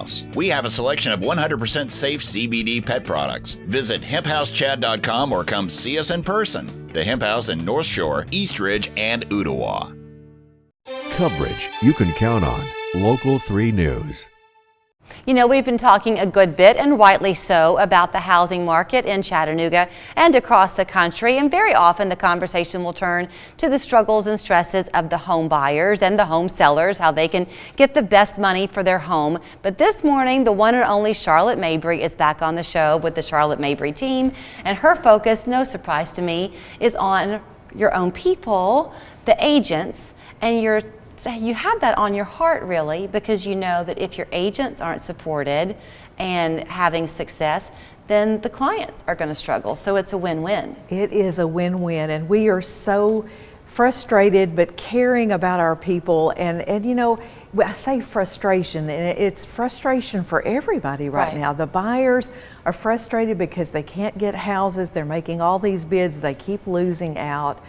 House. We have a selection of 100% safe CBD pet products. Visit hemphousechad.com or come see us in person. The Hemp House in North Shore, East Ridge, and Ottawa. Coverage you can count on. Local 3 News. You know, we've been talking a good bit, and rightly so, about the housing market in Chattanooga and across the country. And very often the conversation will turn to the struggles and stresses of the home buyers and the home sellers, how they can get the best money for their home. But this morning, the one and only Charlotte Mabry is back on the show with the Charlotte Mabry Team. And her focus, no surprise to me, is on your own people, the agents, and you have that on your heart, really, because you know that if your agents aren't supported and having success, then the clients are going to struggle. So it's a win-win. It is a win-win, and we are so frustrated but caring about our people. And you know, I say frustration, and it's frustration for everybody right now. The buyers are frustrated because they can't get houses. They're making all these bids. They keep losing out.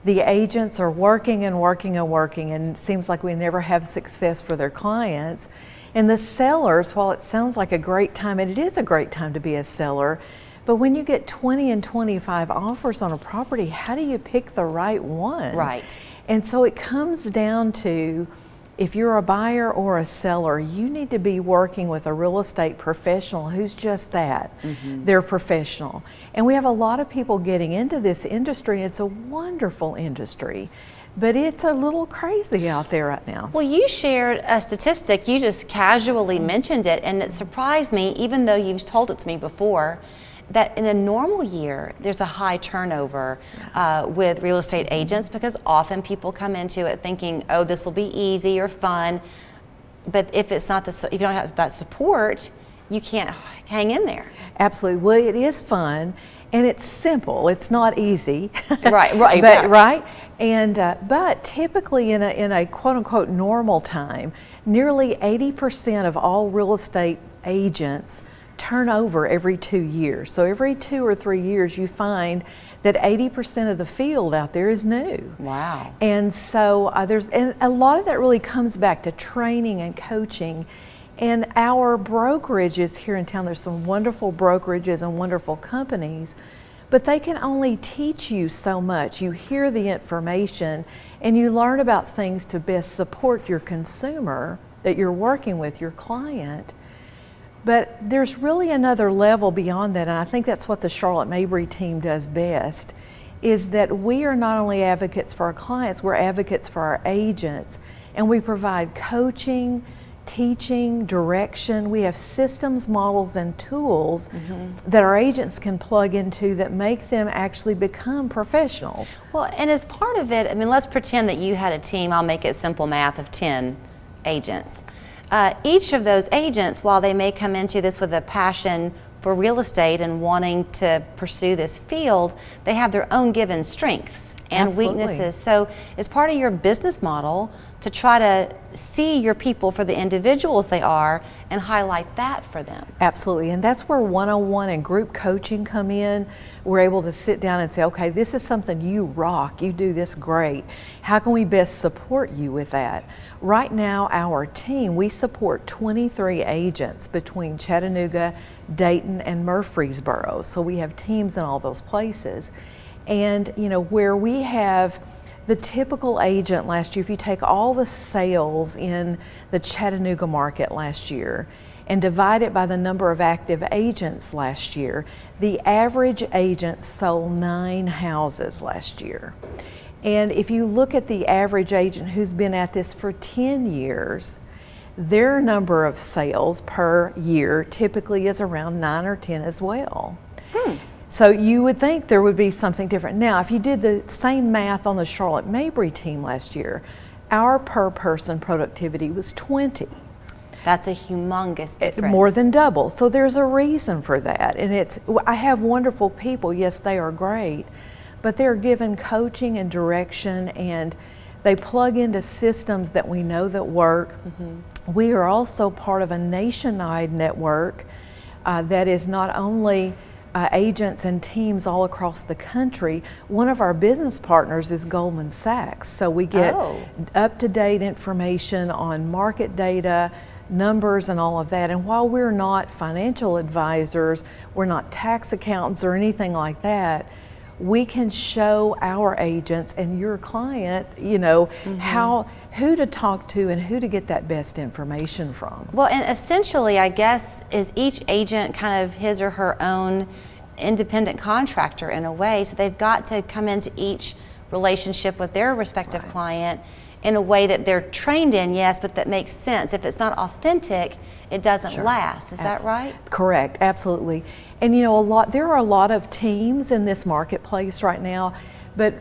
The agents are working and working and working, and it seems like we never have success for their clients. And the sellers, while it sounds like a great time, and it is a great time to be a seller, but when you get 20 and 25 offers on a property, how do you pick the right one? Right. And so it comes down to, if you're a buyer or a seller, you need to be working with a real estate professional who's just that. They're professional. And we have a lot of people getting into this industry. It's a wonderful industry, but it's a little crazy out there right now. Well, you shared a statistic, you just casually mentioned it, and it surprised me, even though you've told it to me before, that in a normal year, there's a high turnover with real estate agents, because often people come into it thinking, oh, this will be easy or fun. But if it's not if you don't have that support, you can't hang in there. Absolutely. Well, it is fun and it's simple. It's not easy. Right. And but typically in a quote unquote normal time, nearly 80% of all real estate agents turn over every 2 years. So every 2 or 3 years you find that 80% of the field out there is new. Wow. And so and a lot of that really comes back to training and coaching. And our brokerages here in town, there's some wonderful brokerages and wonderful companies, but they can only teach you so much. You hear the information and you learn about things to best support your consumer that you're working with, your client. But there's really another level beyond that, and I think that's what the Charlotte Mabry team does best, is that we are not only advocates for our clients, we're advocates for our agents, and we provide coaching, teaching, direction. We have systems, models, and tools that our agents can plug into that make them actually become professionals. Well, and as part of it, I mean, let's pretend that you had a team, I'll make it simple math, of 10 agents. Each of those agents, while they may come into this with a passion for real estate and wanting to pursue this field, they have their own given strengths and weaknesses. So it's part of your business model to try to see your people for the individuals they are and highlight that for them. Absolutely, and that's where one-on-one and group coaching come in. We're able to sit down and say, okay, this is something you rock, you do this great. How can we best support you with that? Right now, our team, we support 23 agents between Chattanooga, Dayton, and Murfreesboro. So we have teams in all those places. And you know, where we have the typical agent last year, if you take all the sales in the Chattanooga market last year and divide it by the number of active agents last year, the average agent sold 9 houses last year. And if you look at the average agent who's been at this for 10 years, their number of sales per year typically is around 9 or 10 as well. So you would think there would be something different. Now, if you did the same math on the Charlotte Mabry team last year, our per person productivity was 20. That's a humongous difference. More than double. So there's a reason for that. And I have wonderful people. Yes, they are great, but they're given coaching and direction, and they plug into systems that we know that work. We are also part of a nationwide network that is not only agents and teams all across the country. One of our business partners is Goldman Sachs. So we get up-to-date information on market data, numbers and all of that. And while we're not financial advisors, we're not tax accountants or anything like that, we can show our agents and your client, who to talk to and who to get that best information from. Well, and essentially, I guess, is each agent kind of his or her own independent contractor in a way, so they've got to come into each relationship with their respective client in a way that they're trained in, yes, but that makes sense. If it's not authentic, it doesn't last. Is that right? Correct, absolutely. And there are a lot of teams in this marketplace right now, but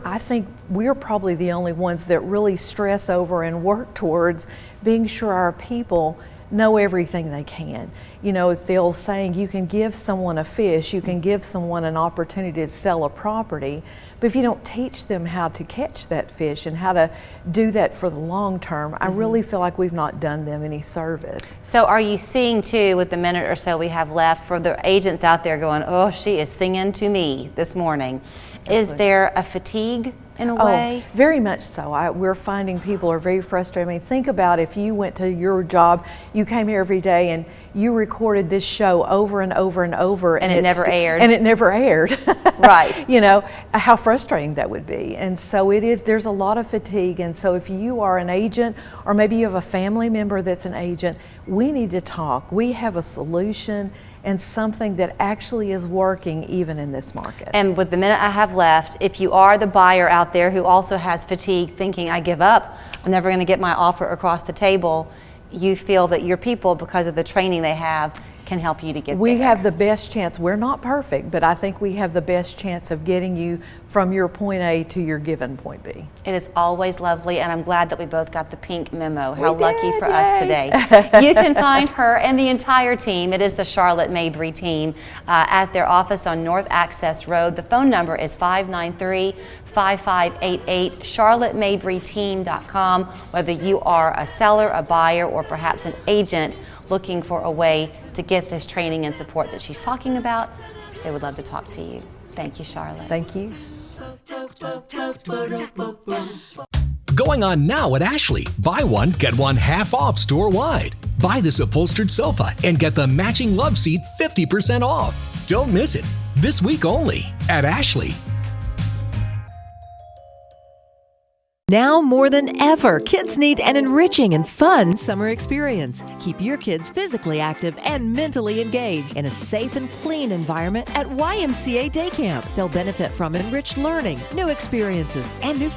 I think we're probably the only ones that really stress over and work towards being sure our people know everything they can. It's the old saying, you can give someone a fish, you can give someone an opportunity to sell a property, but if you don't teach them how to catch that fish and how to do that for the long term, I really feel like we've not done them any service. So are you seeing too, with the minute or so we have left, for the agents out there going, oh, she is singing to me this morning, is there a fatigue in a way? Very much so. We're finding people are very frustrated. I mean, think about if you went to your job, you came here every day and you recorded this show over and over and over. And it never aired. And it never aired. Right. How frustrating that would be. And so there's a lot of fatigue. And so if you are an agent, or maybe you have a family member that's an agent, we need to talk. We have a solution and something that actually is working even in this market. And with the minute I have left, if you are the buyer out there who also has fatigue, thinking I give up, I'm never going to get my offer across the table, you feel that your people, because of the training they have, can help you to get there. We have the best chance. We're not perfect, but I think we have the best chance of getting you from your point A to your given point B. It is always lovely, and I'm glad that we both got the pink memo. How lucky for Yay. us today. You can find her and the entire team. It is the Charlotte Mabry Team at their office on North Access Road. The phone number is 593-5588, charlottemabryteam.com. Whether you are a seller, a buyer, or perhaps an agent looking for a way to get this training and support that she's talking about, they would love to talk to you. Thank you, Charlotte. Thank you. Going on now at Ashley. Buy one, get one half off store-wide. Buy this upholstered sofa and get the matching love seat 50% off. Don't miss it. This week only at Ashley. Now more than ever, kids need an enriching and fun summer experience. Keep your kids physically active and mentally engaged in a safe and clean environment at YMCA Day Camp. They'll benefit from enriched learning, new experiences, and new